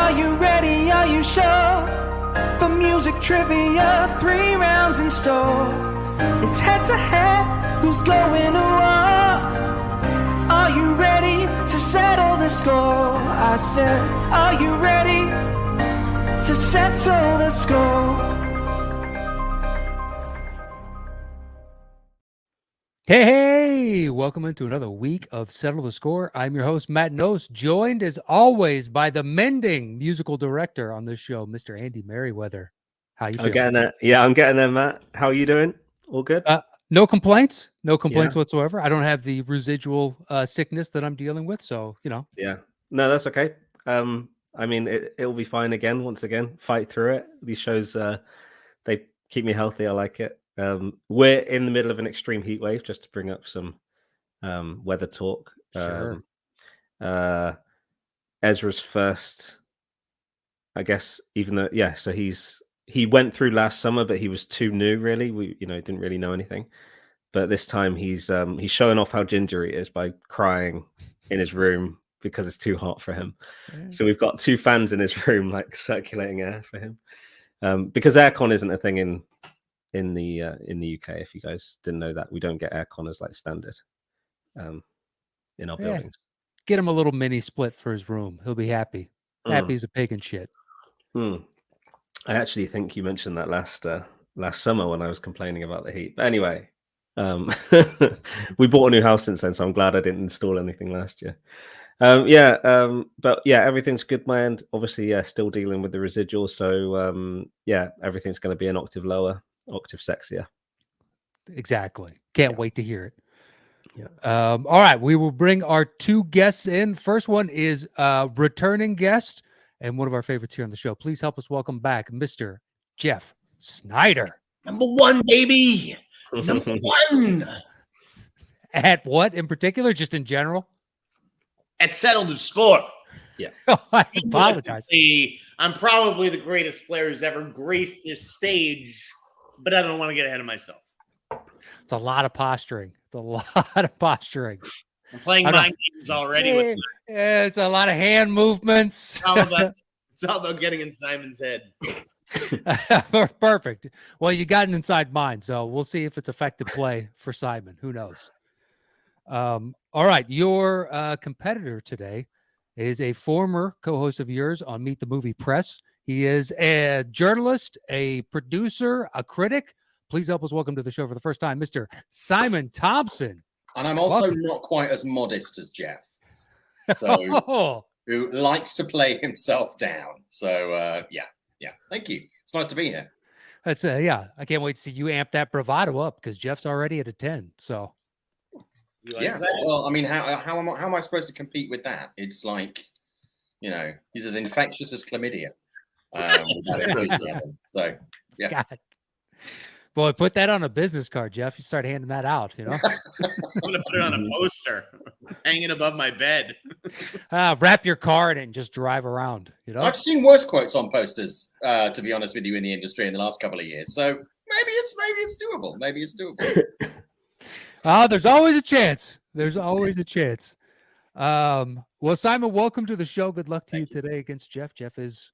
Are you ready? Are you sure? For music trivia, 3 rounds in store. It's head to head, who's going to war? Are you ready to settle the score? I said, are you ready to settle the score? Hey, welcome into another week of Settle the Score. I'm your host, Matt Knost, joined as always by the mending musical director on this show, Mr. Andy Merryweather. How you feeling? I'm getting there. Yeah, I'm getting there, Matt. How are you doing? All good? No complaints. No complaints whatsoever. I don't have the residual sickness that I'm dealing with, so, you know. Yeah. No, that's okay. I mean, it'll be fine again, once again. Fight through it. These shows, they keep me healthy. I like it. We're in the middle of an extreme heat wave, just to bring up some weather talk. Sure. Ezra's first, I guess, even though, so he went through last summer, but he was too new, really. We, didn't really know anything. But this time he's showing off how ginger he is by crying in his room because it's too hot for him. Yeah. So we've got 2 fans in his room, like circulating air for him, because aircon isn't a thing in the UK. If you guys didn't know that, we don't get aircon as like standard in our buildings. Get him a little mini split for his room. He'll be happy. Happy as a pig and shit. I actually think you mentioned that last summer when I was complaining about the heat. But anyway, we bought a new house since then, so I'm glad I didn't install anything last year. But yeah, everything's good, my end. Obviously, still dealing with the residual. So everything's going to be an octave lower, octave sexier. Exactly. Can't wait to hear it. Yeah. All right, we will bring our 2 guests in. First one is a returning guest and one of our favorites here on the show. Please help us welcome back Mr. Jeff Sneider. Number 1, baby. Number 1. At what in particular? Just in general? At Settle the Score. Yeah. I apologize. I'm probably the greatest player who's ever graced this stage, but I don't want to get ahead of myself. It's a lot of posturing. I'm playing mind games already. It's a lot of hand movements. It's all about getting in Simon's head. Perfect. Well, you got an inside mind, so we'll see if it's effective play for Simon. Who knows? All right. Your competitor today is a former co-host of yours on Meet the Movie Press. He is a journalist, a producer, a critic. Please help us welcome to the show for the first time, Mr. Simon Thompson. And I'm also not quite as modest as Jeff, so who likes to play himself down. So, yeah. Thank you. It's nice to be here. That's I can't wait to see you amp that bravado up because Jeff's already at a 10. So, well, I mean, how am I supposed to compete with that? It's like, he's as infectious as chlamydia. So, yeah. God. Boy, put that on a business card, Jeff. You start handing that out, I'm going to put it on a poster hanging above my bed. Wrap your car in it and just drive around, I've seen worse quotes on posters, to be honest with you, in the industry in the last couple of years. So maybe it's doable. There's always a chance. Well, Simon, welcome to the show. Good luck to you today against Jeff. Jeff is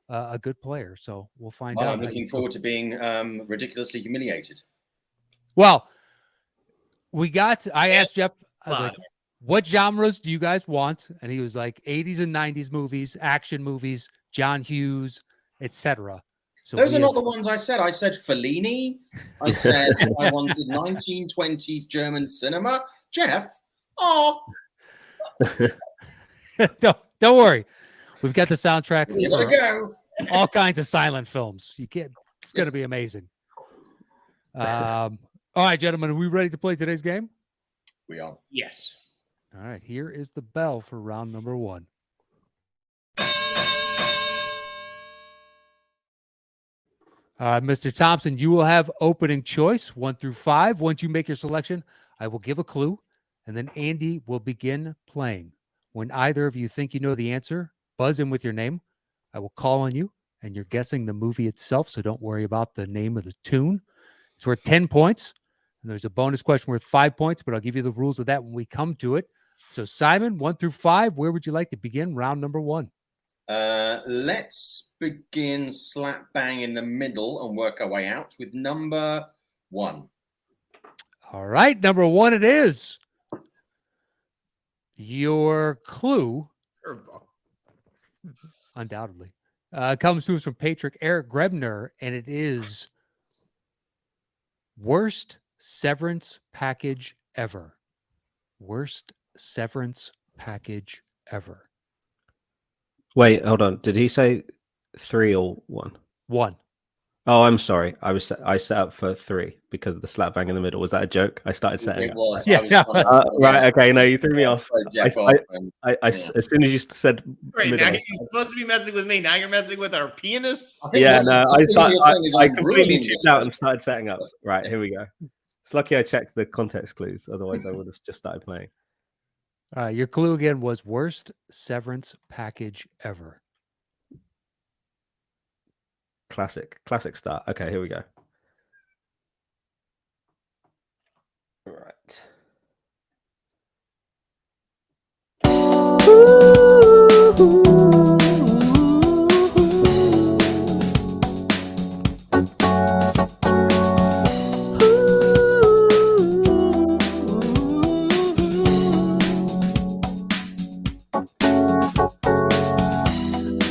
a good player, so we'll find out. I'm looking forward to being ridiculously humiliated. Well, I asked Jeff, I was like, what genres do you guys want? And he was like 80s and 90s movies, action movies, John Hughes, etc. So those are not the ones I said. I said Fellini. I said I wanted 1920s German cinema. Jeff, don't worry. We've got the soundtrack. We gotta go. All kinds of silent films. It's going to be amazing. All right, gentlemen, are we ready to play today's game? We are. Yes. All right, here is the bell for round number 1. Mr. Thompson, you will have opening choice 1 through 5. Once you make your selection, I will give a clue, and then Andy will begin playing. When either of you think you know the answer, buzz in with your name. I will call on you, and you're guessing the movie itself, so don't worry about the name of the tune. It's worth 10 points, and there's a bonus question worth 5 points, but I'll give you the rules of that when we come to it. So, Simon, 1 through 5, where would you like to begin round number 1? Let's begin slap bang in the middle and work our way out with number 1. All right, number 1 it is. Your clue, Curveball. undoubtedly, comes to us from Patrick Eric Grebner, and it is worst severance package ever. Worst severance package ever. Wait, hold on. Did he say 3 or 1? 1. Oh, I'm sorry. I set up for 3 because of the slap bang in the middle. Was that a joke? I started setting It up. was. Yeah, I was no. trying to- Right. Okay. No, you threw me off. throw Jeff I- off and- As soon as you said Right, middle, now you're supposed to be messing with me. Now you're messing with our pianists. I think yeah, what no, you- I think what you're saying is I'm completely ruining tuned this out one. and started setting up. Right, here we go. It's lucky I checked the context clues. Otherwise, I would have just started playing. Your clue again was worst severance package ever. Classic start. Okay, here we go. Right.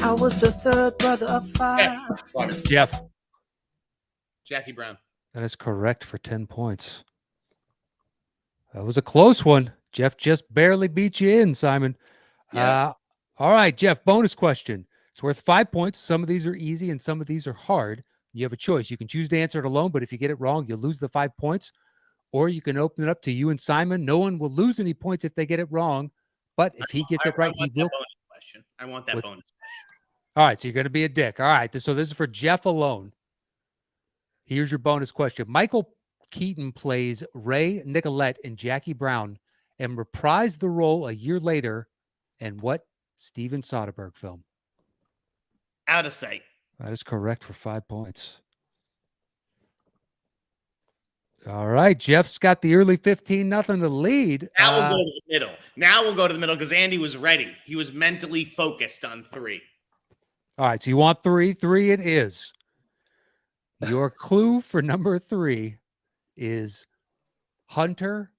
I was the third brother of 5. Simon. Jeff. Jackie Brown. That is correct for 10 points. That was a close one. Jeff just barely beat you in, Simon. Yeah. All right, Jeff, bonus question. It's worth 5 points. Some of these are easy and some of these are hard. You have a choice. You can choose to answer it alone, but if you get it wrong, you'll lose the 5 points. Or you can open it up to you and Simon. No one will lose any points if they get it wrong. But if he gets it right, he will. I want that bonus question. All right, so you're going to be a dick. All right, so this is for Jeff alone. Here's your bonus question. Michael Keaton plays Ray Nicolette in Jackie Brown and reprised the role a year later in what Steven Soderbergh film? Out of sight. That is correct for 5 points. All right, Jeff's got the early 15-0 to lead. Now we'll go to the middle. Now we'll go to the middle because Andy was ready. He was mentally focused on 3. All right, so you want 3? 3 it is. Your clue for number 3 is hunter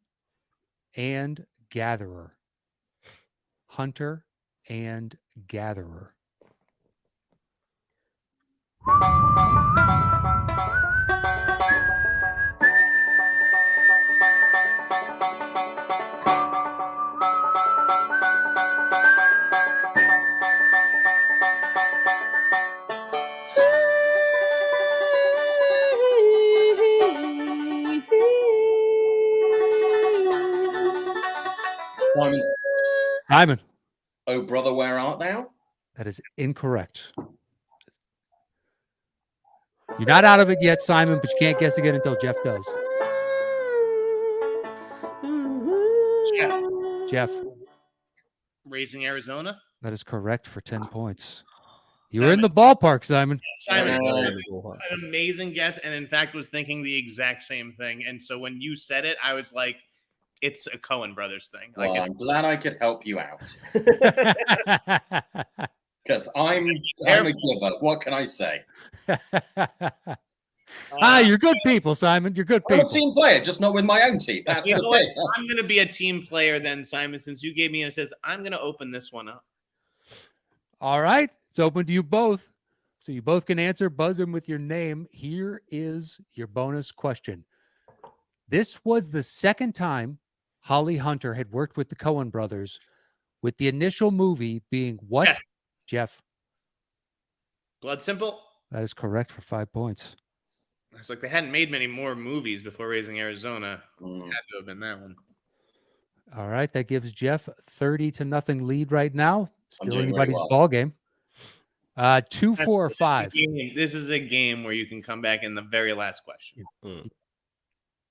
and gatherer. Hunter and gatherer. Simon. Simon. Oh, brother, where art thou? That is incorrect. You're not out of it yet, Simon, but you can't guess again until Jeff does. Jeff. Raising Arizona. That is correct for 10 points. You were in the ballpark, Simon. Simon, Yeah. an amazing guess, and in fact was thinking the exact same thing. And so when you said it, I was like, it's a Coen Brothers thing. Like, Well, I'm glad I could help you out because I'm a giver. What can I say? You're good people, Simon. You're good I'm a people. team player, just not with my own team. That's you the know what? thing. I'm going to be a team player then, Simon, since you gave me and it says, I'm going to open this one up. All right. It's open to you both. So you both can answer. Buzz in with your name. Here is your bonus question. This was the second time Holly Hunter had worked with the Coen brothers, with the initial movie being what? Jeff. Blood Simple. That is correct for 5 points. It's like they hadn't made many more movies before Raising Arizona. Mm. Had to have been that one. All right. That gives Jeff 30-0 lead right now. Still doing really anybody's well. ball game. 2, 4, or 5. This is a game where you can come back in the very last question.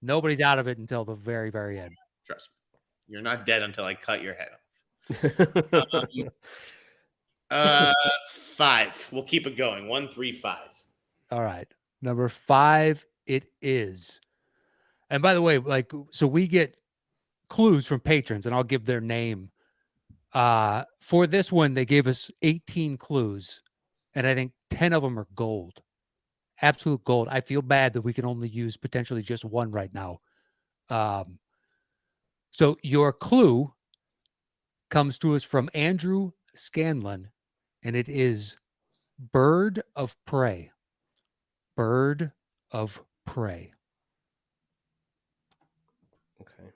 Nobody's out of it until the very, very end. Trust me. You're not dead until I cut your head off. 5. We'll keep it going. 1, 3, 5. All right. Number 5, it is. And by the way, so we get clues from patrons, and I'll give their name For this one, they gave us 18 clues, and I think 10 of them are gold. Absolute gold. I feel bad that we can only use potentially just one right now. So your clue comes to us from Andrew Scanlon, and it is bird of prey. Bird of prey. Okay.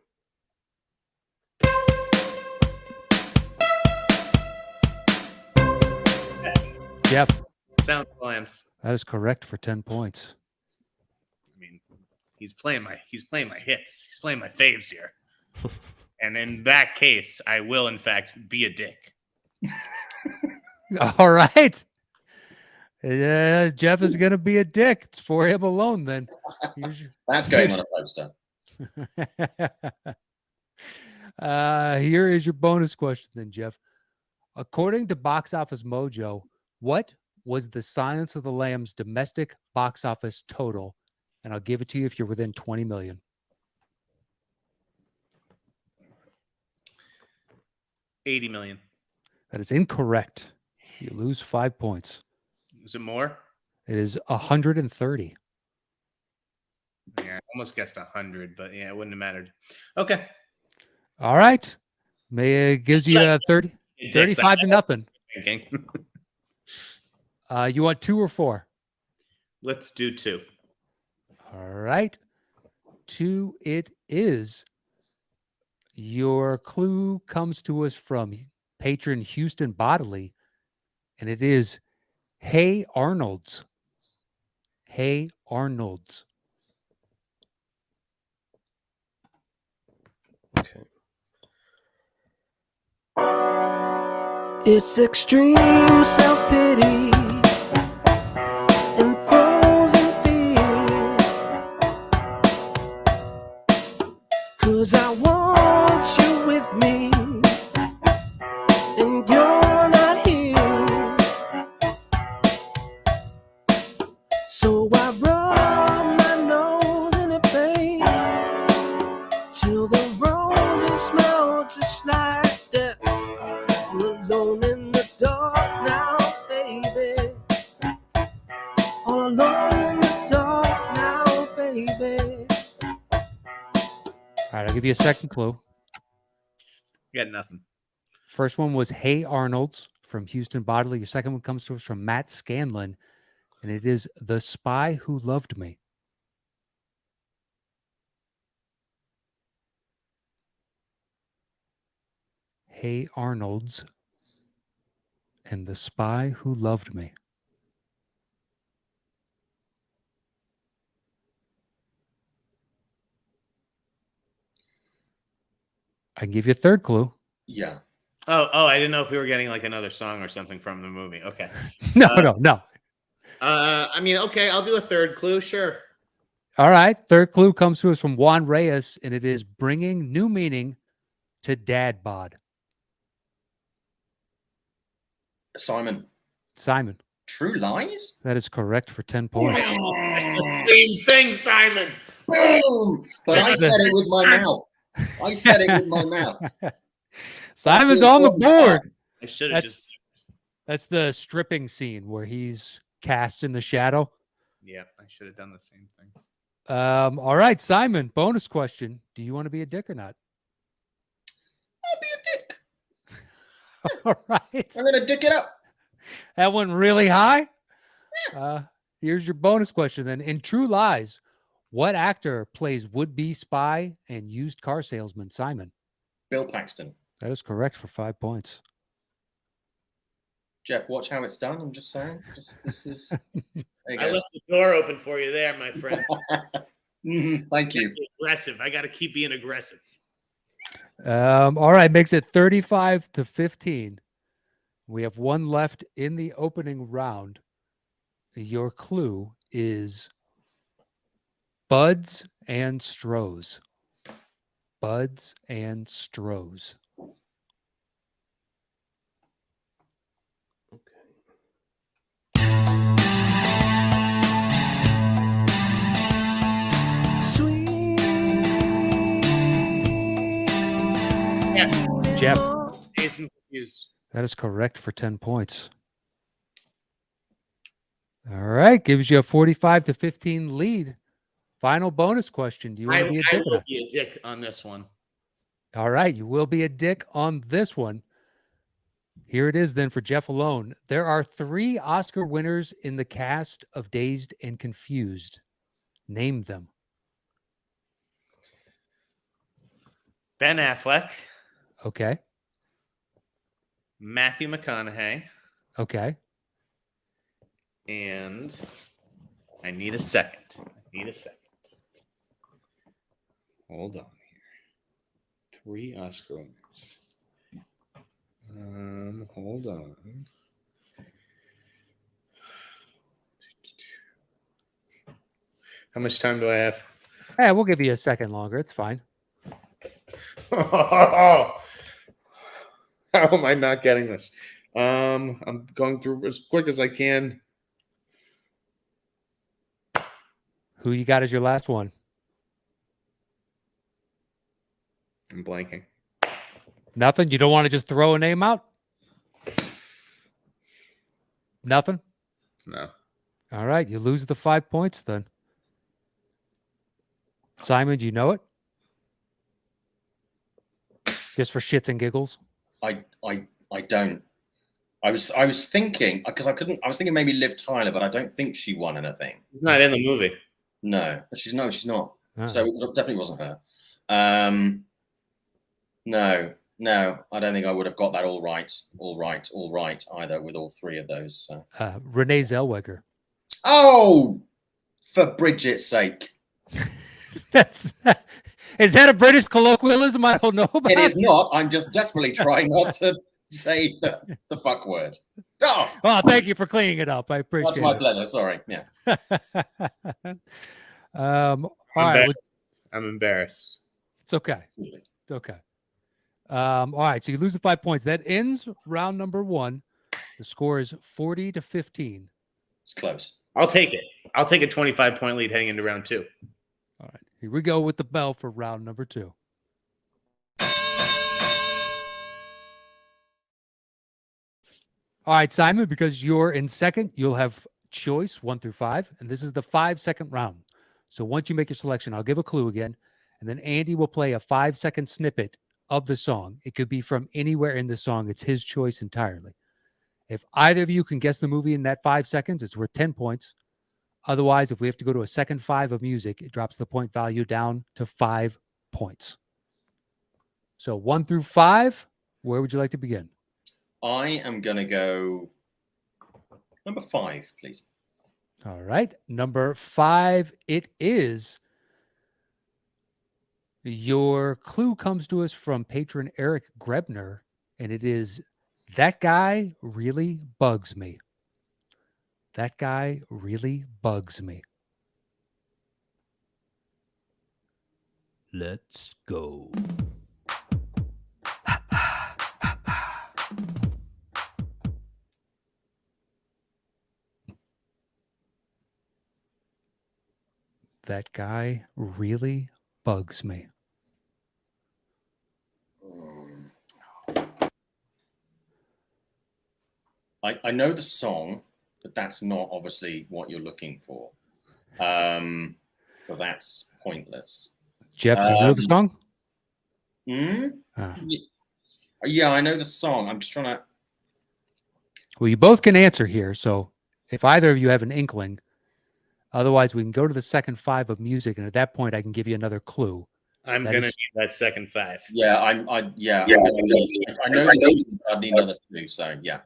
Jeff, Sounds slams. that is correct for 10 points. I mean, he's playing my hits. He's playing my faves here. And in that case, I will in fact be a dick. All right. Jeff is going to be a dick. It's for him alone then. That's going on a poster. Here is your bonus question then, Jeff. According to Box Office Mojo, what was the Silence of the Lambs domestic box office total? And I'll give it to you if you're within 20 million. $80 million. That is incorrect. You lose 5 points. Is it more? It is 130. Yeah, I almost guessed 100, but yeah, it wouldn't have mattered. Okay. All right. Gives you 35 to nothing. You want 2 or 4? Let's do 2. All right. 2 it is. Your clue comes to us from patron Houston Bodily, and it is Hey Arnold's. Hey Arnold's. Okay. It's extreme self-pity and frozen fear, 'cause I want you with me and you're not here, so I rub my nose in a pain till the roses smell just like that. Alone in the dark now, baby. All alone in the dark now, baby. All right, I'll give you a second clue. You got nothing. First one was Hey Arnold's from Houston Bodily. Your second one comes to us from Matt Scanlon, and it is The Spy Who Loved Me. Hey Arnold's and The Spy Who Loved Me. I can give you a third clue. Yeah. Oh, I didn't know if we were getting like another song or something from the movie. Okay. No. I mean, okay, I'll do a third clue. Sure. All right. Third clue comes to us from Juan Reyes, and it is bringing new meaning to dad bod. Simon. True Lies? That is correct for 10 points. It's the same thing, Simon. Boom! But I said it with my mouth. Simon's on the board. I should have just. That's the stripping scene where he's cast in the shadow. Yeah, I should have done the same thing. All right, Simon, bonus question. Do you want to be a dick or not? I'll be a dick. All right. I'm going to dick it up. That went really high. Here's your bonus question then. In True Lies, what actor plays would-be spy and used car salesman Simon? Bill Paxton. That is correct for 5 points. Jeff, watch how it's done. I'm just saying. This is. I left the door open for you there, my friend. Thank you. Aggressive. I got to keep being aggressive. All right, makes it 35-15. We have one left in the opening round. Your clue is Buds and Strohs. Buds and Strohs. Yeah. Jeff. Jason confused. That is correct for 10 points. All right. Gives you a 45-15 lead. Final bonus question. Do you want to be a dick? I will be a dick on this one. All right. You will be a dick on this one. Here it is then for Jeff alone. There are 3 Oscar winners in the cast of Dazed and Confused. Name them. Ben Affleck, Okay. Matthew McConaughey, Okay. and I need a second. Hold on here. 3 Oscar winners. Hold on. How much time do I have? Hey, we'll give you a second longer. It's fine. How am I not getting this? I'm going through as quick as I can. Who you got as your last one? I'm blanking. Nothing? You don't want to just throw a name out? Nothing? No. All right. You lose the 5 points then. Simon, do you know it? Just for shits and giggles? I don't. I was thinking because I was thinking maybe Liv Tyler, but I don't think she won anything. She's not in the movie. No, she's not. Oh. So it definitely wasn't her. No, I don't think I would have got that all right either with all 3 of those. So. Renee Zellweger. Oh, for Bridget's sake. Is that a British colloquialism I don't know about? It is not. I'm just desperately trying not to say the fuck word. Oh, well, thank you for cleaning it up. I appreciate it. That's my pleasure. Sorry. Yeah. All right. I'm embarrassed. It's okay. It's okay. All right. So you lose the 5 points. That ends round number 1. The score is 40-15. It's close. I'll take it. I'll take a 25-point lead heading into round 2. All right. Here we go with the bell for round number 2. All right, Simon, because you're in second, you'll have choice 1 through 5, and this is the 5-second round. So once you make your selection, I'll give a clue again, and then Andy will play a 5-second snippet of the song. It could be from anywhere in the song. It's his choice entirely. If either of you can guess the movie in that 5 seconds, it's worth 10 points. Otherwise, if we have to go to a second 5 of music, it drops the point value down to 5 points. So 1 through 5, where would you like to begin? I am going to go number 5, please. All right. Number 5, it is. Your clue comes to us from patron Eric Grebner, and it is, that guy really bugs me. That guy really bugs me. Let's go. That guy really bugs me. I know the song, but that's not obviously what you're looking for. So that's pointless. Jeff, do you know the song? Yeah, I know the song. I'm just trying to. Well, you both can answer here. So if either of you have an inkling, otherwise we can go to the second 5 of music. And at that point, I can give you another clue. I'm going to need that second 5. Yeah, I know I need another 2. So yeah.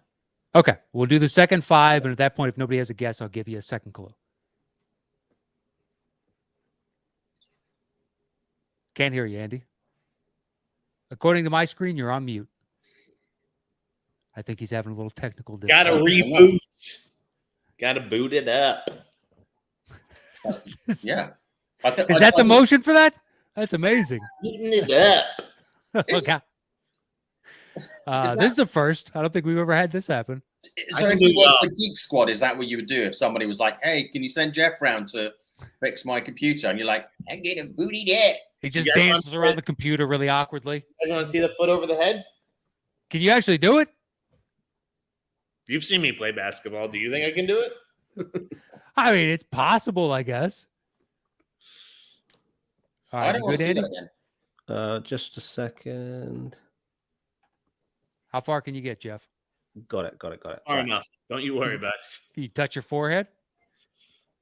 Okay, we'll do the second 5, and at that point, if nobody has a guess, I'll give you a second clue. Can't hear you, Andy. According to my screen, you're on mute. I think he's having a little technical difficulty. Gotta reboot. Gotta boot it up. Yeah. Is that the motion for that? That's amazing. Booting it up. Okay. This is a first. I don't think we've ever had this happen. So if you work for Geek Squad, is that what you would do if somebody was like, "Hey, can you send Jeff round to fix my computer?" And you're like, "I'm gonna booty it." He just dances around the computer really awkwardly. You guys want to see the foot over the head? Can you actually do it? You've seen me play basketball. Do you think I can do it? I mean, it's possible, I guess. All right, I don't you want good, to see Andy? that again. Just a second. How far can you get, Jeff? Got it. Far Right. enough. Don't you worry about it. Can you touch your forehead?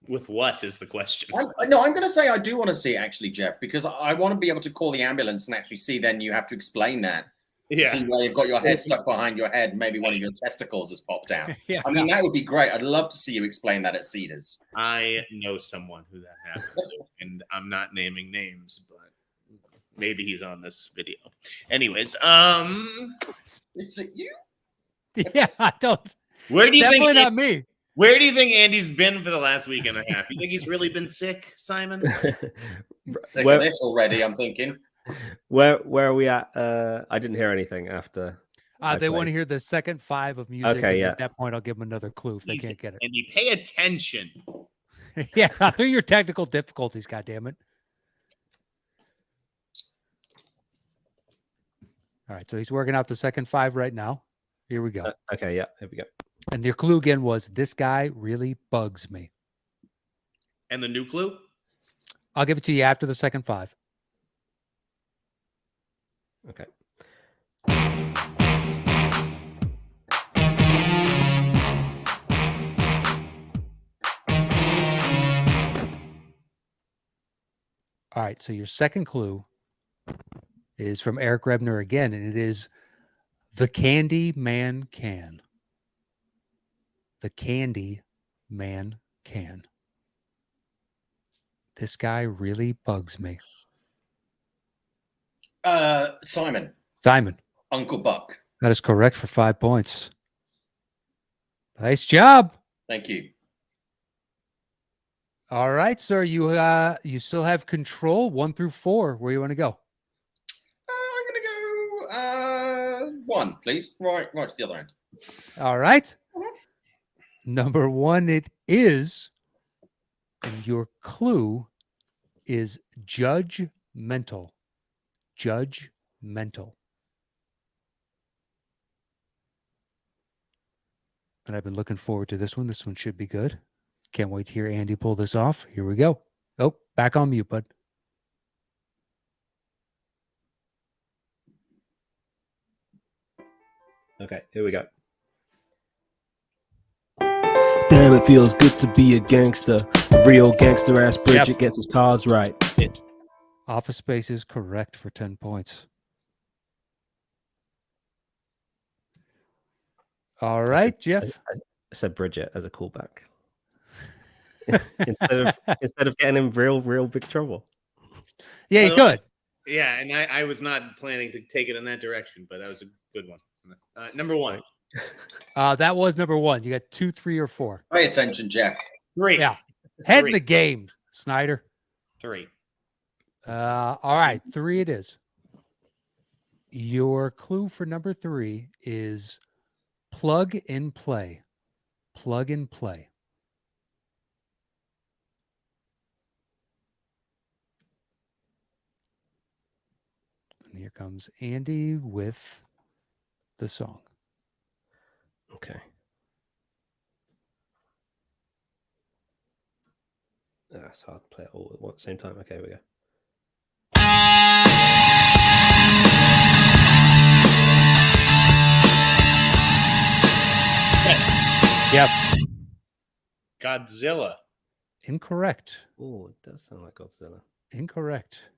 With what is the question? I'm going to say I do want to see it, actually, Jeff, because I want to be able to call the ambulance and actually see. Then you have to explain that. Yeah. See where you've got your head stuck behind your head. Maybe one of your testicles has popped out. Yeah. I mean, that would be great. I'd love to see you explain that at Cedars. I know someone who that happened to, and I'm not naming names, but maybe he's on this video. Anyways, Is it you? Yeah, I don't. where do you Definitely think not me. where do you think Andy's been for the last week and a half? You think he's really been sick, Simon? Sick Where- of this already, I'm thinking. Where are we at? I didn't hear anything after. They want to hear the second 5 of music. Okay, and yeah. At that point, I'll give them another clue if they Easy. can't get it. Andy, pay attention. Yeah, through your technical difficulties, goddammit. All right, so he's working out the second 5 right now. Here we go. Okay, yeah, here we go. And your clue again was, this guy really bugs me. And the new clue? I'll give it to you after the second 5. Okay. All right, so your second clue is from Eric Rebner again, and it is The Candy Man Can. The Candy Man Can. This guy really bugs me. Simon, Simon, Uncle Buck. that is correct for 5 points. Nice job. Thank you. All right, sir. You still have control 1 through 4. Where you want to go? I'm going to go 1, please. Right to the other end. All right. Mhm. Number 1, it is, and your clue is judgmental. Judgmental. And I've been looking forward to this one. This one should be good. Can't wait to hear Andy pull this off. Here we go. Oh, back on mute, bud. Okay, here we go. Damn, it feels good to be a gangster. A real gangster ass Bridget Jeff. gets his cards right. Office Space is correct for 10 points. All right, Jeff. I said Bridget as a callback. instead of getting in real big trouble. Yeah, you could. Yeah, and I was not planning to take it in that direction, but that was a good one. Number 1. That was number 1. You got 2, 3, or 4. Pay attention, Jeff. 3. Yeah. Head in 3. the game, Snyder. 3. All right, 3 it is. Your clue for number 3 is plug and play. Plug and play. And here comes Andy with the song. Okay. It's hard to play it all at the same time. Okay, here we go. Yes. Godzilla. Incorrect. Oh, it does sound like Godzilla. Incorrect.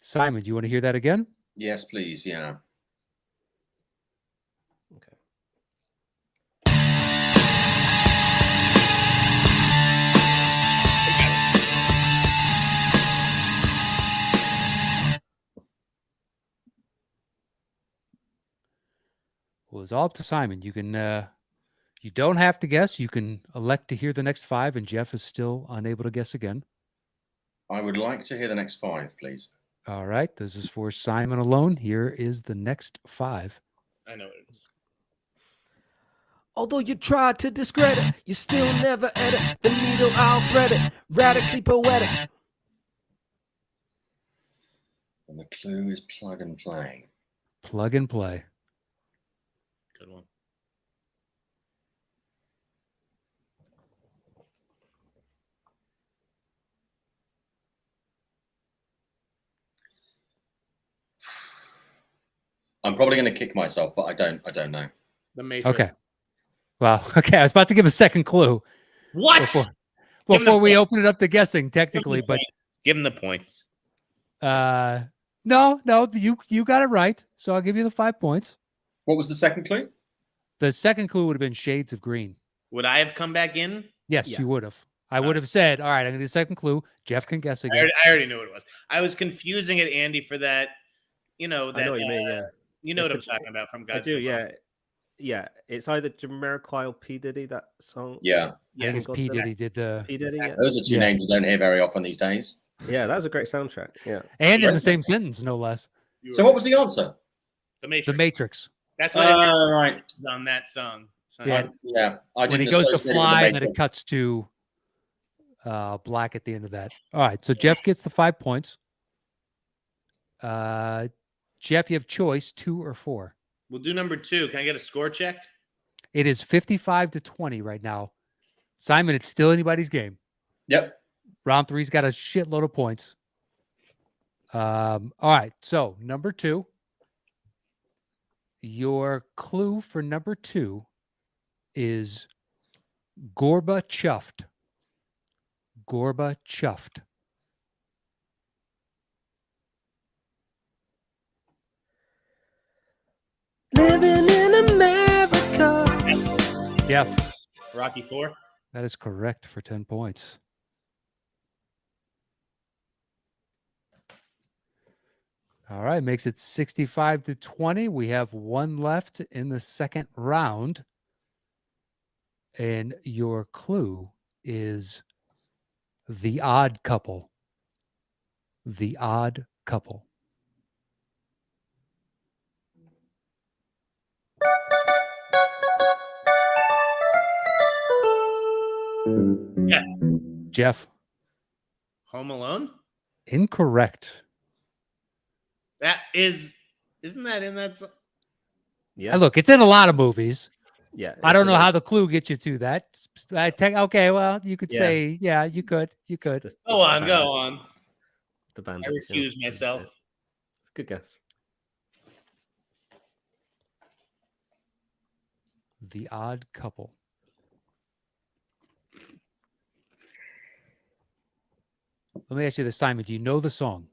Simon, do you want to hear that again? Yes, please. Yeah. Okay. Well, it's all up to Simon. You can you don't have to guess. You can elect to hear the next 5, and Jeff is still unable to guess again. I would like to hear the next 5, please. All right. This is for Simon alone. Here is the next 5. I know what it is. Although you tried to discredit, you still never edit the needle. I'll thread it, radically poetic. And the clue is plug and play. Plug and play. Good one. I'm probably going to kick myself, but I don't know. The Matrix. Okay. Well, okay. I was about to give a second clue What? before we open it up to guessing, technically, but give him the points. no, you got it right. So I'll give you the 5 points. What was the second clue? The second clue would have been shades of green. Would I have come back in? Yes, Yeah. you would have. I would have said, all right, I'm going to do the second clue. Jeff can guess again. I already knew what it was. I was confusing it, Andy, for that, that, I know what you mean, yeah. You know what I'm talking about from Godzilla. I do, yeah. Yeah, it's either Jamiroquai or P. Diddy, that song. Yeah. I think it's P. Diddy did the... P. Diddy, yeah. Those are two names you don't hear very often these days. Yeah, that was a great soundtrack, yeah. And in the same sentence, no less. So what was the answer? The Matrix. The Matrix. That's what it is right. on that song. So, Yeah. When he goes to fly, and then it cuts to black at the end of that. All right, so Jeff gets the 5 points. Jeff, you have choice 2 or 4. We'll do number 2. Can I get a score check? It is 55-20 right now. Simon, it's still anybody's game. Yep. Round 3's got a shitload of points. All right, so number 2. Your clue for number 2 is Gorba Chuffed. Gorba Chuffed. Living in America. Jeff. Rocky 4. That is correct for 10 points. All right, makes it 65-20. We have one left in the second round. And your clue is The Odd Couple. The Odd Couple. Yeah. Jeff. Home Alone? Incorrect. Isn't that in that song? Yeah. Look, it's in a lot of movies. Yeah. I don't know how the clue gets you to that. Okay, well, you could say, yeah, you could. Go on. The band. I recuse myself. Good guess. The Odd Couple. Let me ask you this, Simon. Do you know the song?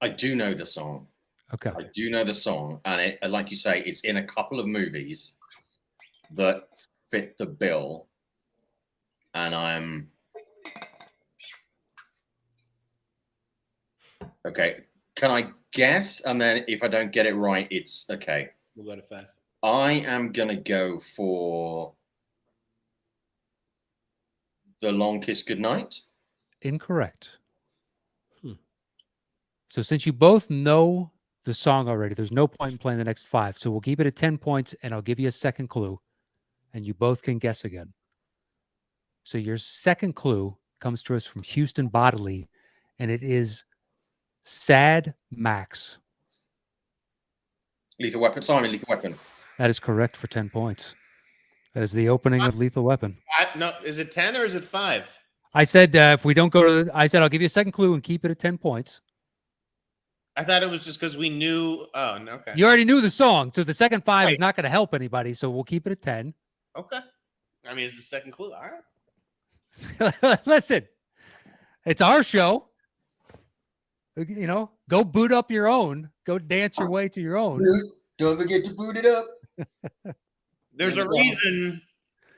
I do know the song. Okay. I do know the song, and it, like you say, it's in a couple of movies that fit the bill. And I'm okay. Can I guess? And then if I don't get it right, it's okay. We'll go to 5. I am gonna go for The Long Kiss Goodnight. Incorrect. So since you both know the song already, there's no point in playing the next 5. So we'll keep it at 10 points, and I'll give you a second clue, and you both can guess again. So your second clue comes to us from Houston Bodily, and it is Sad Max. Lethal Weapon. Simon, Lethal Weapon. That is correct for 10 points. That is the opening of Lethal Weapon. No, is it 10 or is it 5? I said if we don't go to I said I'll give you a second clue and keep it at 10 points. I thought it was just because we knew. Oh, no, okay. You already knew the song, so the second 5 is not going to help anybody, so we'll keep it at 10. Okay. I mean, it's the second clue. All right. Listen, it's our show. You know, go boot up your own. Go dance your way to your own. Don't forget to boot it up. There's a reason.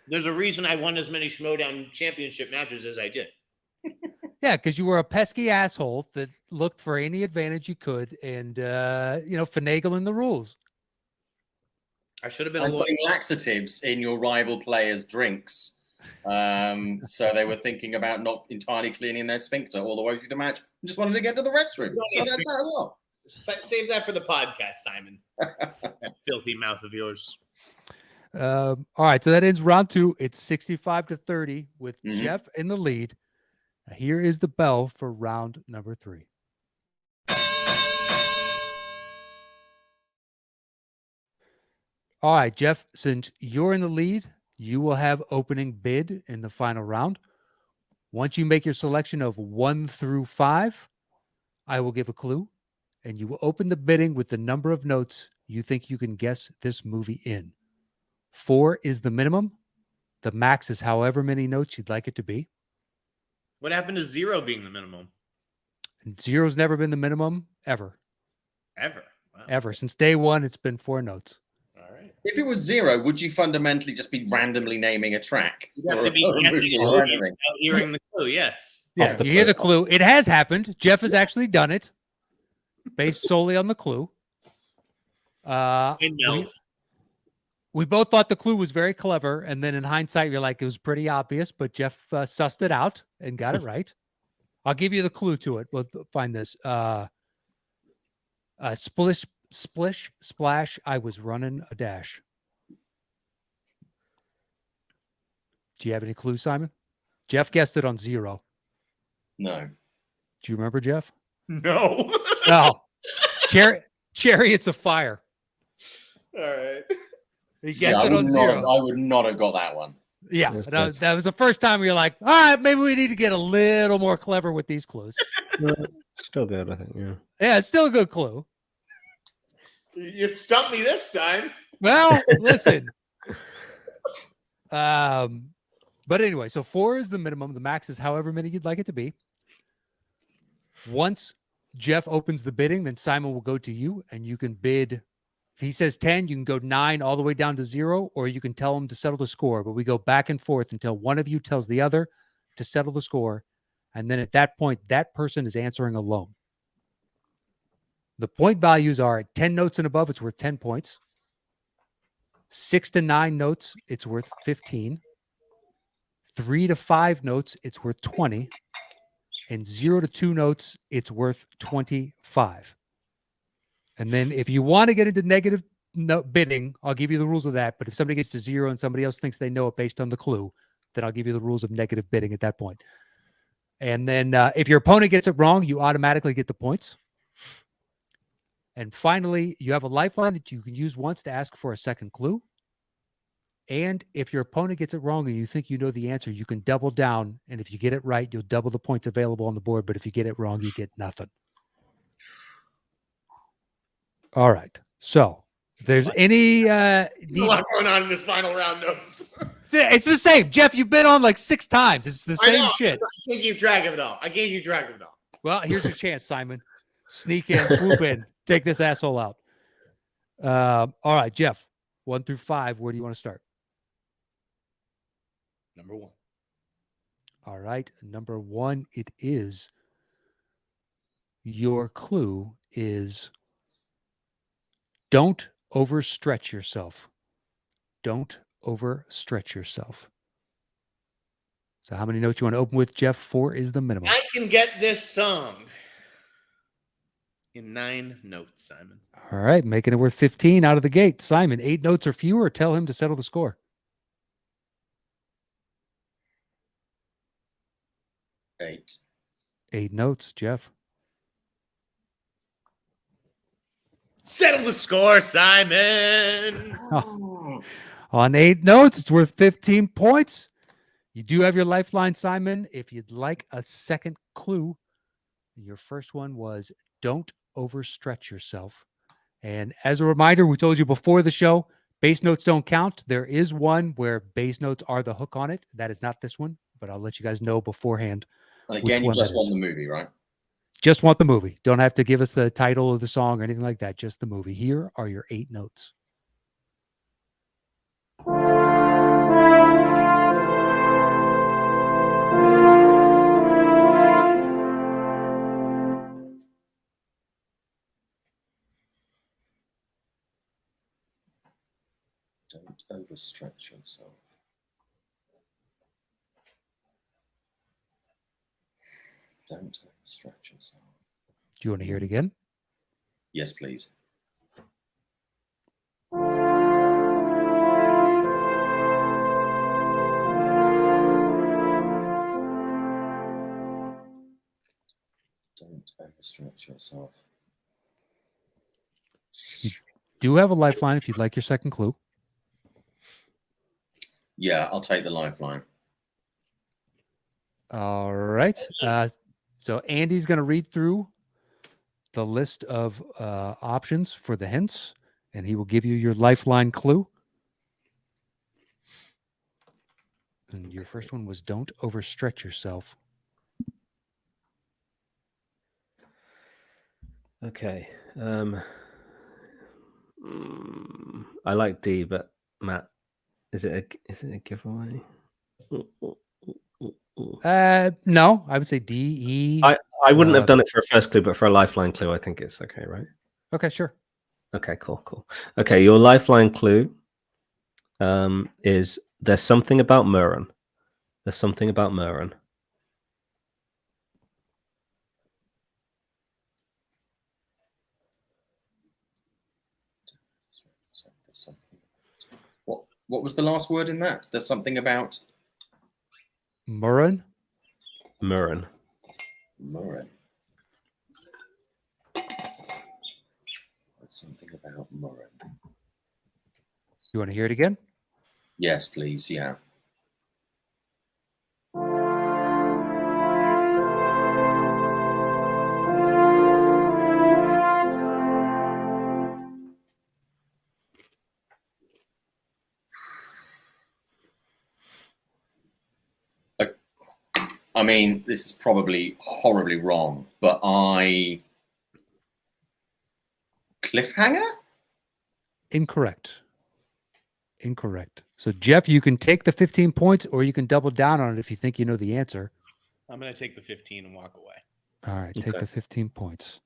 There's a reason I won as many Schmodown championship matches as I did. Yeah, because you were a pesky asshole that looked for any advantage you could and, finagling the rules. I should have been I'm putting laxatives in your rival players' drinks. So they were thinking about not entirely cleaning their sphincter all the way through the match. Just wanted to get to the restroom. So that's that as well. Save that for the podcast, Simon. That filthy mouth of yours. All right, so that ends round 2. It's 65-30 with Jeff in the lead. Now, here is the bell for round number 3. All right, Jeff, since you're in the lead, you will have opening bid in the final round. Once you make your selection of 1 through 5, I will give a clue, and you will open the bidding with the number of notes you think you can guess this movie in. 4 is the minimum. The max is however many notes you'd like it to be. What happened to 0 being the minimum? And 0's never been the minimum, ever. Ever. Wow. Ever. Since day one, it's been 4 notes. All right. If it was 0, would you fundamentally just be randomly naming a track? You have to be Or a guessing movie it or without anything? hearing the clue, yes. Yeah, the you hear the first clue. It has happened. Jeff has actually done it based solely on the clue. I know. We both thought the clue was very clever, and then in hindsight, you're like, it was pretty obvious, but Jeff sussed it out and got it right. I'll give you the clue to it. We'll find this. Splish, splish, splash, I was running a dash. Do you have any clues, Simon? Jeff guessed it on 0. No. Do you remember, Jeff? No. No. Chariots of Fire. All right. He guessed it on 0. I would not have got that one. Yeah, Yes, that was the first time you're like, all right, maybe we need to get a little more clever with these clues. Still good, I think. Yeah. Yeah, it's still a good clue. You stumped me this time. Well, listen. But anyway, so 4 is the minimum. The max is however many you'd like it to be. Once Jeff opens the bidding, then Simon will go to you, and you can bid. If he says 10, you can go 9 all the way down to 0, or you can tell him to settle the score. But we go back and forth until one of you tells the other to settle the score. And then at that point, that person is answering alone. The point values are at 10 notes and above, it's worth 10 points. 6 to 9 notes, it's worth 15. 3 to 5 notes, it's worth 20. And 0 to 2 notes, it's worth 25. And then if you want to get into negative bidding, I'll give you the rules of that. But if somebody gets to 0 and somebody else thinks they know it based on the clue, then I'll give you the rules of negative bidding at that point. And then if your opponent gets it wrong, you automatically get the points. And finally, you have a lifeline that you can use once to ask for a second clue. And if your opponent gets it wrong and you think you know the answer, you can double down. And if you get it right, you'll double the points available on the board. But if you get it wrong, you get nothing. All right. So if there's any A lot going on in this final round notes. it's the same. Jeff, you've been on like 6 times. It's the same shit. I can't keep track of it all. I can't keep track of it all. Well, here's your chance, Simon. Sneak in, swoop in, take this asshole out. All right, Jeff, 1 through 5. Where do you want to start? Number 1. All right, number 1, it is. Your clue is don't overstretch yourself. Don't overstretch yourself. So how many notes you want to open with, Jeff? 4 is the minimum. I can get this song in 9 notes, Simon. All right, making it worth 15 out of the gate. Simon, 8 notes or fewer, tell him to settle the score. 8. 8 notes, Jeff. Settle the score, Simon. On 8 notes, it's worth 15 points. You do have your lifeline, Simon. If you'd like a second clue, your first one was don't overstretch yourself. And as a reminder, we told you before the show, bass notes don't count. There is one where bass notes are the hook on it. That is not this one, but I'll let you guys know beforehand. And again, you one just that want is. the movie, right? Just want the movie. Don't have to give us the title of the song or anything like that. Just the movie. Here are your 8 notes. Don't overstretch yourself. Don't overstretch yourself. Do you want to hear it again? Yes, please. Don't overstretch yourself. Do have a lifeline if you'd like your second clue. Yeah, I'll take the lifeline. All right. So Andy's going to read through the list of options for the hints, and he will give you your lifeline clue. And your first one was don't overstretch yourself. Okay. I like D, but Matt, is it a giveaway? No, I would say D, E. I wouldn't have done it for a first clue, but for a lifeline clue, I think it's okay, right? Okay, sure. Okay, cool. Okay, your lifeline clue is there's something about Murren. There's something about Murren. What was the last word in that? There's something about Murren. Murren. There's something about Murren. You want to hear it again? Yes, please. Yeah. I mean, this is probably horribly wrong, but cliffhanger? Incorrect. So, Jeff, you can take the 15 points or you can double down on it if you think you know the answer. I'm going to take the 15 and walk away. All right, take Okay. the 15 points.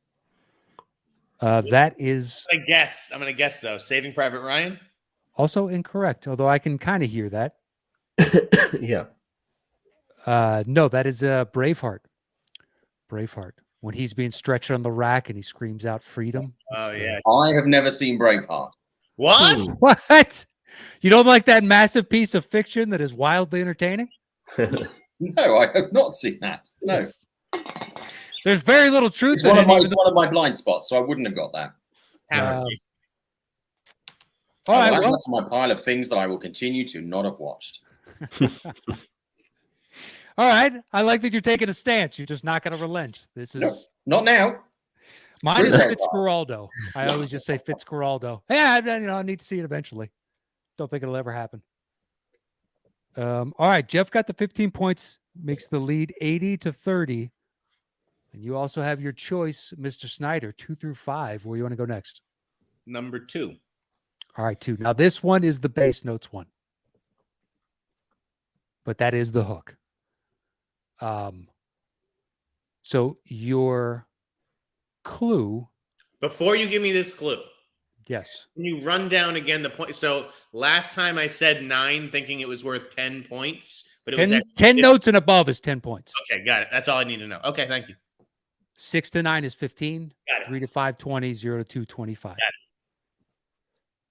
That is I'm going to guess, though. Saving Private Ryan? also incorrect, although I can kind of hear that. Yeah. No, that is Braveheart. When he's being stretched on the rack and he screams out freedom. Oh, yeah. I have never seen Braveheart. What? What? You don't like that massive piece of fiction that is wildly entertaining? No, I have not seen that. No. Yes. There's very little truth It's in one it. of even my blind spots, so I wouldn't have got that. though- Haven't. all right, I'll add well, that to my pile of things that I will continue to not have watched. all right. I like that you're taking a stance. You're just not going to relent. This is No, not now. mine is True. Fitzcarraldo. I always just say Fitzcarraldo. Yeah, I need to see it eventually. Don't think it'll ever happen. All right, Jeff got the 15 points, makes the lead 80-30. And you also have your choice, Mr. Sneider, 2 through 5. Where you want to go next? Number 2. All right, 2. Now this one is the bass notes one. But that is the hook. So your clue, Before you give me this clue, yes. can you run down again the point? So last time I said 9, thinking it was worth 10 points, but it was 10, actually 10 notes and above is 10 points. Okay, got it. That's all I need to know. Okay, thank you. 6 to 9 is 15. Got it. 3 to 5, 20. 0 to 2, 25.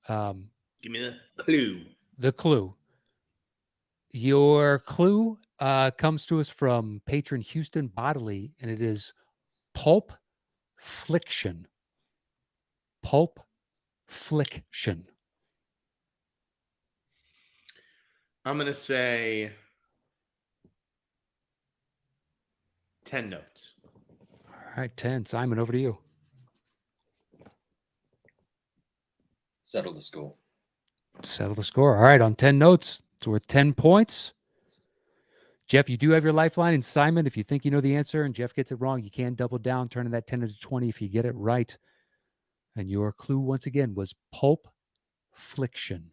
Give me the clue. The clue. Your clue comes to us from patron Houston Bodily, and it is pulp fliction. Pulp fliction. I'm going to say 10 notes. All right, 10. Simon, over to you. Settle the score. Settle the score. All right, on 10 notes, it's worth 10 points. Jeff, you do have your lifeline. And Simon, if you think you know the answer and Jeff gets it wrong, you can double down, turning that 10 into 20 if you get it right. And your clue, once again, was pulp fliction.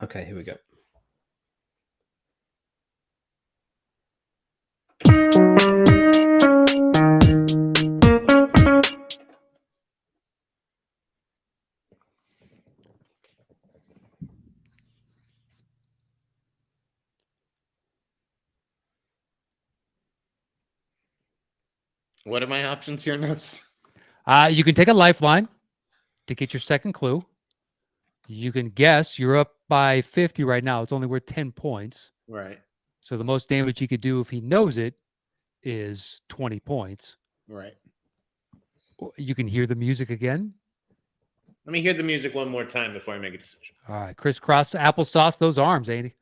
Okay, here we go. What are my options here, Nose? You can take a lifeline to get your second clue. You can guess. You're up by 50 right now. It's only worth 10 points. Right. So the most damage he could do if he knows it is 20 points. Right. You can hear the music again. Let me hear the music one more time before I make a decision. All right, crisscross applesauce those arms, Andy.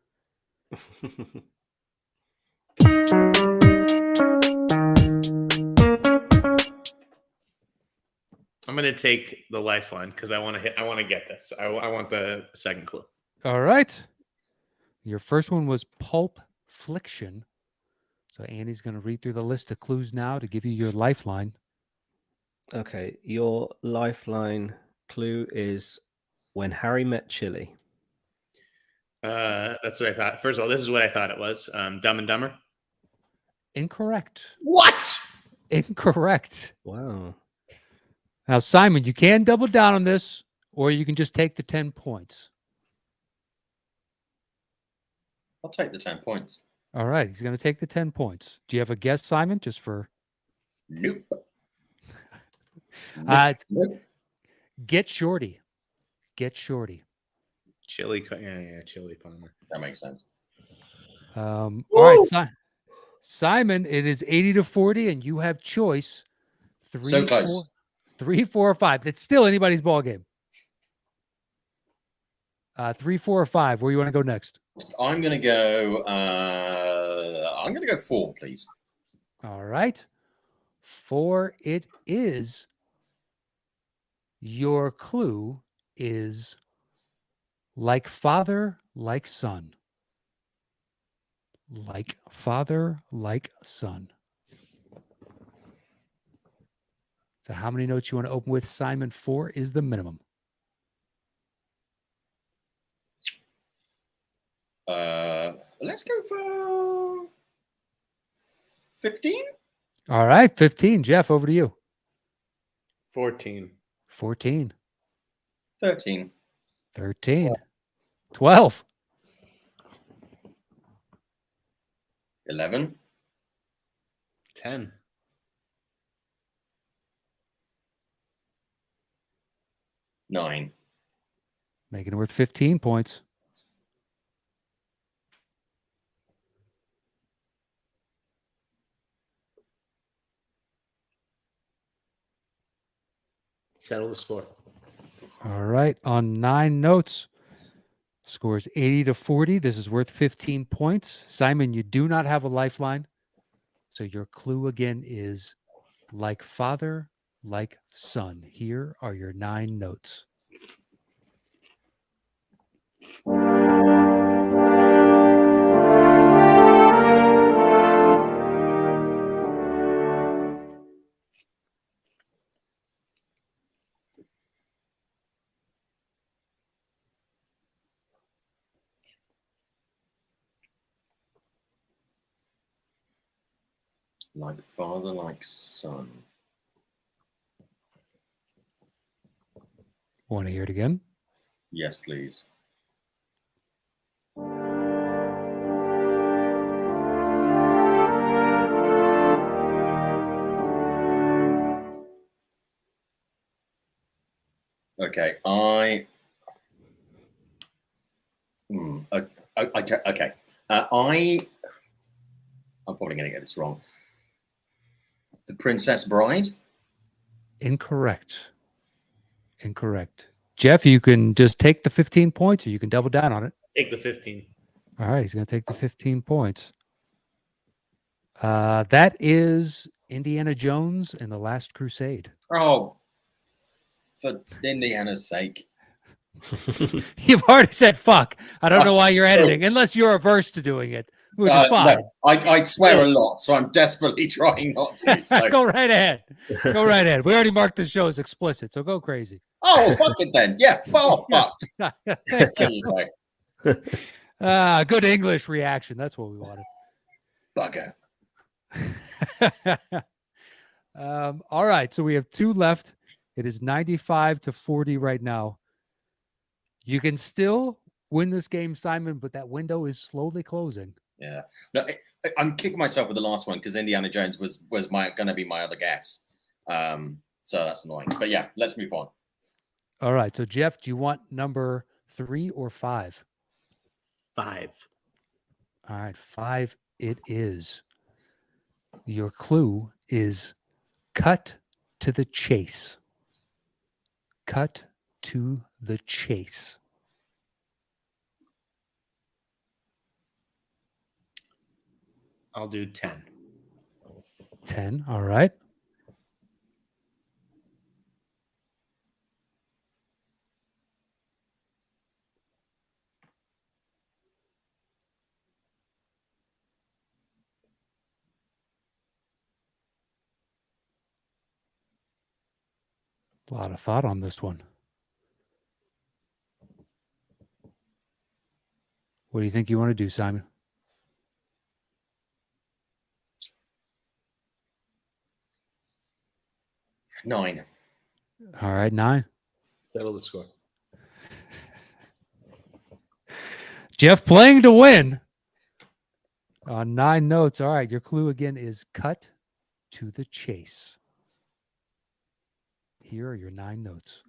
I'm going to take the lifeline because I want to get this. I want the second clue. All right. Your first one was Pulp Fliction. So Andy's going to read through the list of clues now to give you your lifeline. Okay, your lifeline clue is When Harry Met Chili. That's what I thought. First of all, this is what I thought it was. Dumb and Dumber. Incorrect. What? Incorrect. Wow. Now, Simon, you can double down on this, or you can just take the 10 points. I'll take the 10 points. All right. He's going to take the 10 points. Do you have a guess, Simon, just for... Nope. It's Nope. Get Shorty. Get Shorty. Chili. Yeah, Chili Palmer. That makes sense. All right, Simon, it is 80-40, and you have choice. So close. 3, 4, or 5. It's still anybody's ball game. 3, 4, or 5. Where you want to go next? I'm gonna go 4, please. All right. 4 it is. Your clue is like father, like son. Like father, like son. So how many notes you want to open with, Simon? 4 is the minimum. Let's go for 15. All right, 15. Jeff, over to you. 14. 14. 13. 13. 12. 11. 10. 9. Making it worth 15 points. Settle the score. All right. On 9 notes, score is 80-40. This is worth 15 points. Simon, you do not have a lifeline. So your clue again is like father, like son. Here are your 9 notes. Like father, like son. Want to hear it again? Yes, please. Okay, okay. I'm probably going to get this wrong. The Princess Bride? Incorrect. Incorrect. Jeff, you can just take the 15 points or you can double down on it. Take the 15. All right, he's going to take the 15 points. That is Indiana Jones and the Last Crusade. Oh, for Indiana's sake. You've already said fuck. I don't know why you're editing, unless you're averse to doing it, which is fine. No, I swear a lot, so I'm desperately trying not to. So. Go right ahead. Go right ahead. We already marked the show as explicit, so go crazy. Oh, fuck it then. Yeah, well, fuck. There There you you go. go. Good English reaction. That's what we wanted. Bugger. All right, so we have 2 left. It is 95-40 right now. You can still win this game, Simon, but that window is slowly closing. Yeah. No, I'm kicking myself with the last one because Indiana Jones was going to be my other guess. So that's annoying. But yeah, let's move on. All right, so Jeff, do you want number 3 or 5? 5. All right, 5 it is. Your clue is cut to the chase. Cut to the chase. I'll do 10. 10. All right. A lot of thought on this one. What do you think you want to do, Simon? Nine. All right, 9. Settle the score. Jeff playing to win. On 9 notes. All right, your clue again is cut to the chase. Here are your 9 notes.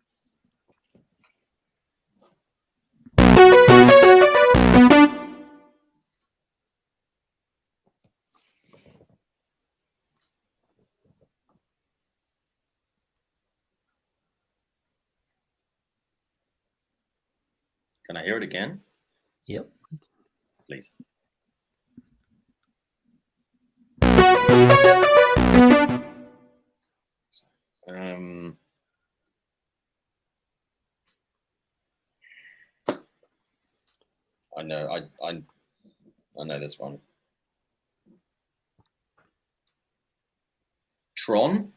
Can I hear it again? Yep. Please. I know. I know this one. Tron.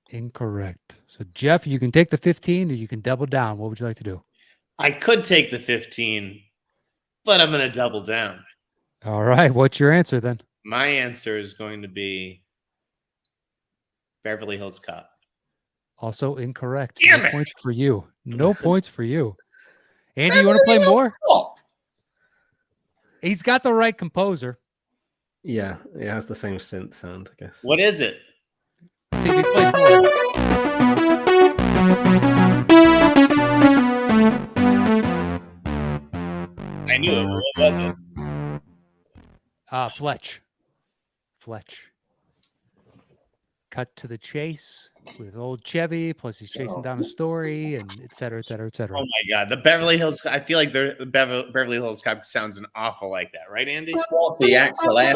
Incorrect. So, Jeff, you can take the 15 or you can double down. What would you like to do? I could take the 15, but I'm going to double down. All right. What's your answer then? My answer is going to be Beverly Hills Cop. Also incorrect. Damn No it. points for you. No points for you. Andy, you want to play more? Stop. He's got the right composer. Yeah, it has the same synth sound, I guess. What is it? See if he plays more. I knew it. What was it? Fletch. Cut to the chase with old Chevy, plus he's chasing down a story, and et cetera, et cetera, et cetera. Oh my God, the Beverly Hills. I feel like the Beverly Hills Cop sounds an awful like that, right, Andy? What, the Axel F?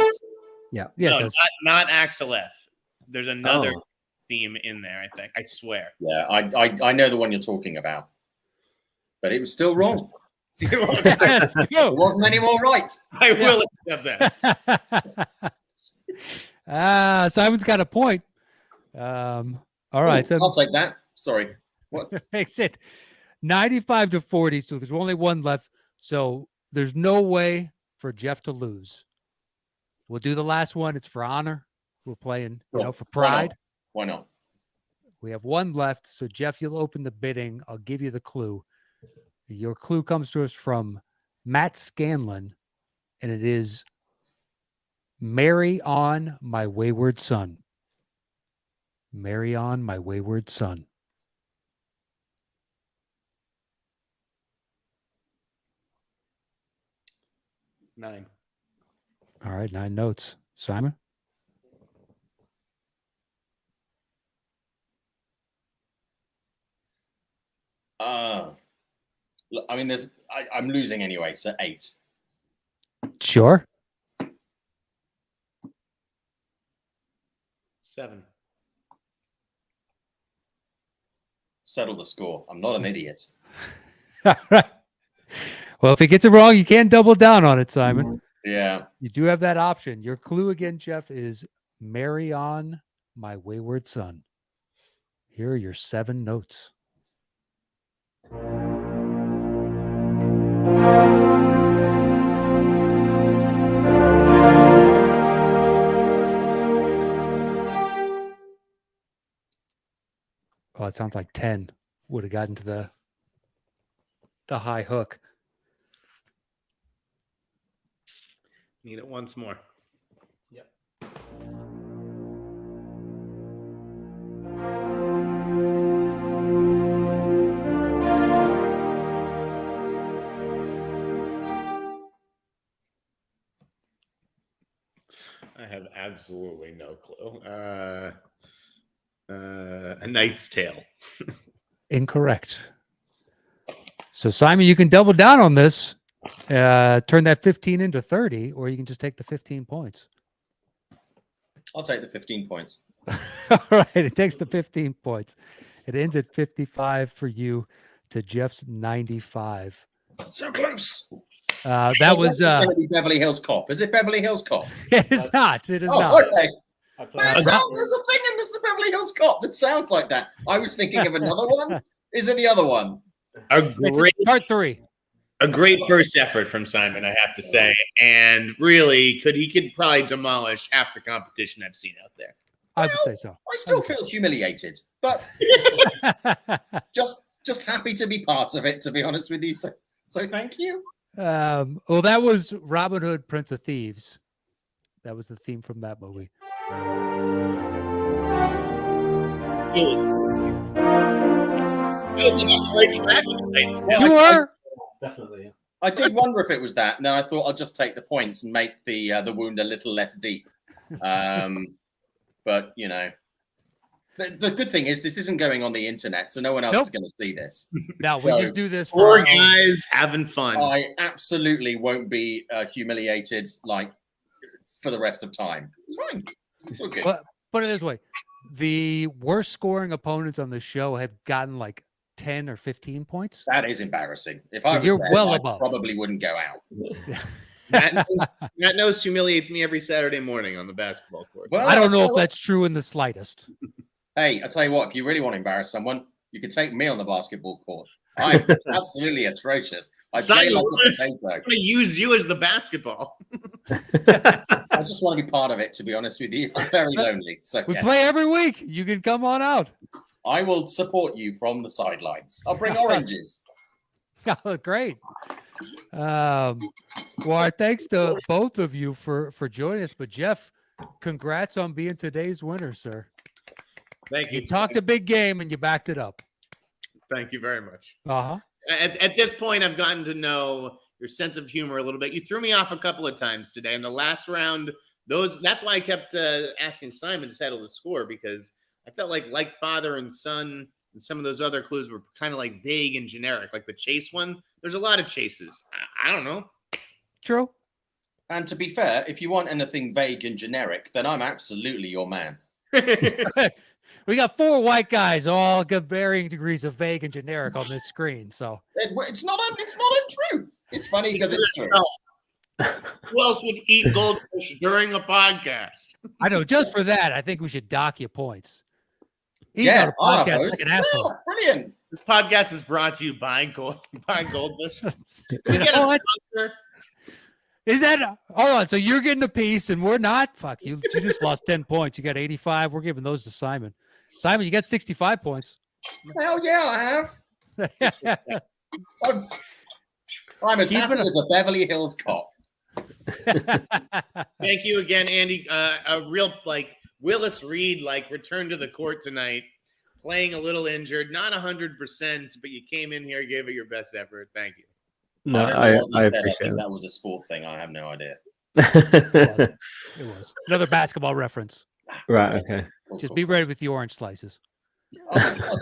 Yeah, No, it does. not Axel F. There's another Oh. theme in there. I think. I swear. Yeah, I know the one you're talking about, but it was still wrong. Yes, It wasn't any more right. I will accept that. Simon's got a point. All right, so I'll take that. Sorry. What? makes it 95 to 40. So there's only one left. So there's no way for Jeff to lose. We'll do the last one. It's for honor. We're playing, for pride. Why not? We have one left. So Jeff, you'll open the bidding. I'll give you the clue. Your clue comes to us from Matt Scanlon, and it is "Marry on, my wayward son." Marry on, my wayward son. Nine. All right, 9 notes. Simon? Look, I mean, I'm losing anyway, so 8. Sure. 7. Settle the score. I'm not an idiot. All right. Well, if he gets it wrong, you can't double down on it, Simon. Yeah. You do have that option. Your clue again, Jeff, is "Marry on, my wayward son." Here are your 7 notes. Oh, it sounds like 10 would have gotten to the high hook. Need it once more. Yep. I have absolutely no clue. A Knight's Tale. Incorrect. So Simon, you can double down on this, turn that 15 into 30, or you can just take the 15 points. I'll take the 15 points. All right, it takes the 15 points. It ends at 55 for you to Jeff's 95. So close. That was It's going to be Beverly Hills Cop. Is it Beverly Hills Cop? it is not. It is Oh, not. okay. I played There's a thing in this Beverly Hills Cop that sounds like that. I was thinking of another one. Is it the other one? Part 3. A great first effort from Simon, I have to say, and really he could probably demolish half the competition I've seen out there. I would say so. I still feel humiliated, but just happy to be part of it, to be honest with you. So thank you. Well, that was Robin Hood, Prince of Thieves. That was the theme from that movie. It was on the right track tonight. You were? Definitely. Yeah. I did wonder if it was that. No, I thought I'll just take the points and make the wound a little less deep. But you know, the good thing is this isn't going on the internet, so no one else is going to see this. No, we just do this for Four guys having fun. I absolutely won't be humiliated like for the rest of time. It's fine. It's okay. But put it this way: the worst scoring opponents on the show have gotten like 10 or 15 points. That is embarrassing. If So I was you're there, well I above. probably wouldn't go out. Matt Knost humiliates me every Saturday morning on the basketball court. Well, I don't know I'll if tell you that's true in the slightest. Hey, I tell you what, if you really want to embarrass someone, you can take me on the basketball court. I'm absolutely atrocious. I play Simon, like we're a potato. going to use you as the basketball. I just want to be part of it, to be honest with you. I'm very lonely. So We yeah, play every week. You can come on out. I will support you from the sidelines. I'll bring oranges. Oh, great. Well, our thanks to both of you for joining us. But Jeff, congrats on being today's winner, sir. Thank you. You talked a big game and you backed it up. Thank you very much. Uh-huh. At this point, I've gotten to know your sense of humor a little bit. You threw me off a couple of times today. In the last round, that's why I kept asking Simon to settle the score, because I felt like father and son and some of those other clues were kind of like vague and generic. Like the chase one, there's a lot of chases. I don't know. True. And to be fair, if you want anything vague and generic, then I'm absolutely your man. We got 4 white guys, all got varying degrees of vague and generic on this screen. So It's not untrue. It's funny because it's true. Who else would eat goldfish during a podcast? I know, just for that, I think we should dock you points. Eating Yeah, on a I'll have podcast those. like an asshole. Yeah, brilliant. This podcast is brought to you by Goldfish. We You get a know what? sponsor. Is that hold on? So you're getting a piece and we're not? Fuck you. You just lost 10 points. You got 85. We're giving those to Simon. Simon, you got 65 points. Hell yeah, I have. I'm as happy as a Beverly Hills cop. Thank you again, Andy. A real Willis Reed return to the court tonight, playing a little injured, not 100%, but you came in here, gave it your best effort. Thank you. No, don't know I what you said. appreciate think it. that was a sport thing. I have no idea. It was another basketball reference. Right, okay. Just be ready with the orange slices. Oh my God.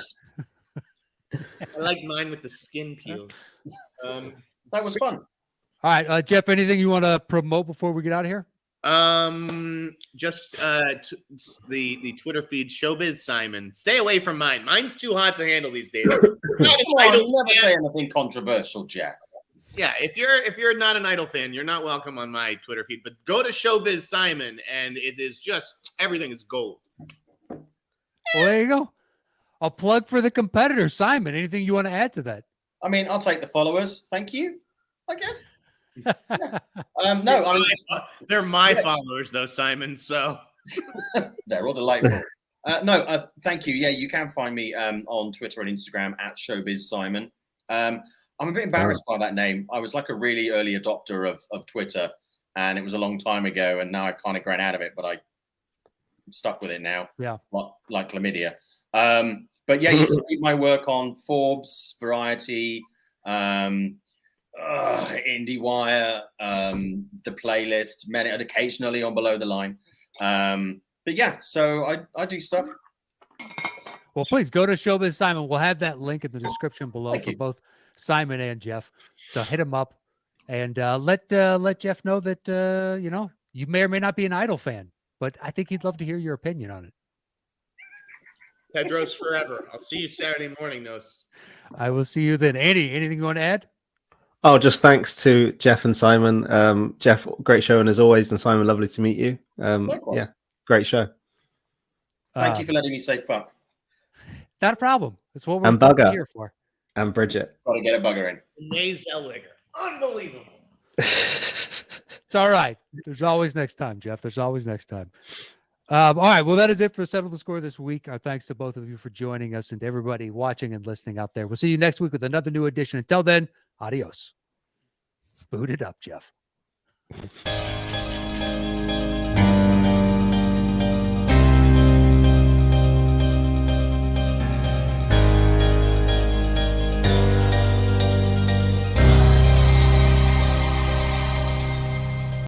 I like mine with the skin peeled. That was fun. All right, Jeff, anything you want to promote before we get out of here? Just the Twitter feed, Showbiz Simon. Stay away from mine. Mine's too hot to handle these days. Never say anything controversial, Jeff. Yeah, if you're not an Idol fan, you're not welcome on my Twitter feed. But go to Showbiz Simon, and it is just everything is gold. Well, there you go. A plug for the competitor, Simon. Anything you want to add to that? I mean, I'll take the followers. Thank you, I guess. Yeah. No, I mean, They're my followers, though, Simon. So they're all delightful. Thank you. Yeah, you can find me on Twitter and Instagram at Showbiz Simon. I'm a bit embarrassed by that name. I was like a really early adopter of Twitter, and it was a long time ago, and now I kind of grown out of it, but I'm stuck with it now. Yeah. Like chlamydia. But yeah, you can read my work on Forbes, Variety, IndieWire, The Playlist, and occasionally on Below the Line. But yeah, so I do stuff. Well, please go to Showbiz Simon. We'll have that link in the description below Thank for you. both Simon and Jeff. So hit him up and let Jeff know that you may or may not be an Idol fan, but I think he'd love to hear your opinion on it. Pedro's forever. I'll see you Saturday morning, Knost. I will see you then. Andy, anything you want to add? Oh, just thanks to Jeff and Simon. Jeff, great show, and as always, and Simon, lovely to meet you. Likewise. Yeah, great show. Thank you for letting me say fuck. Not a problem. That's what And we're Bugger. here for. And Bridget. Got to get a bugger in. Renee Zellweger. Unbelievable. It's all right. There's always next time, Jeff. There's always next time. All right. Well, that is it for Settle the Score this week. Our thanks to both of you for joining us and to everybody watching and listening out there. We'll see you next week with another new edition. Until then, adios. Boot it up, Jeff.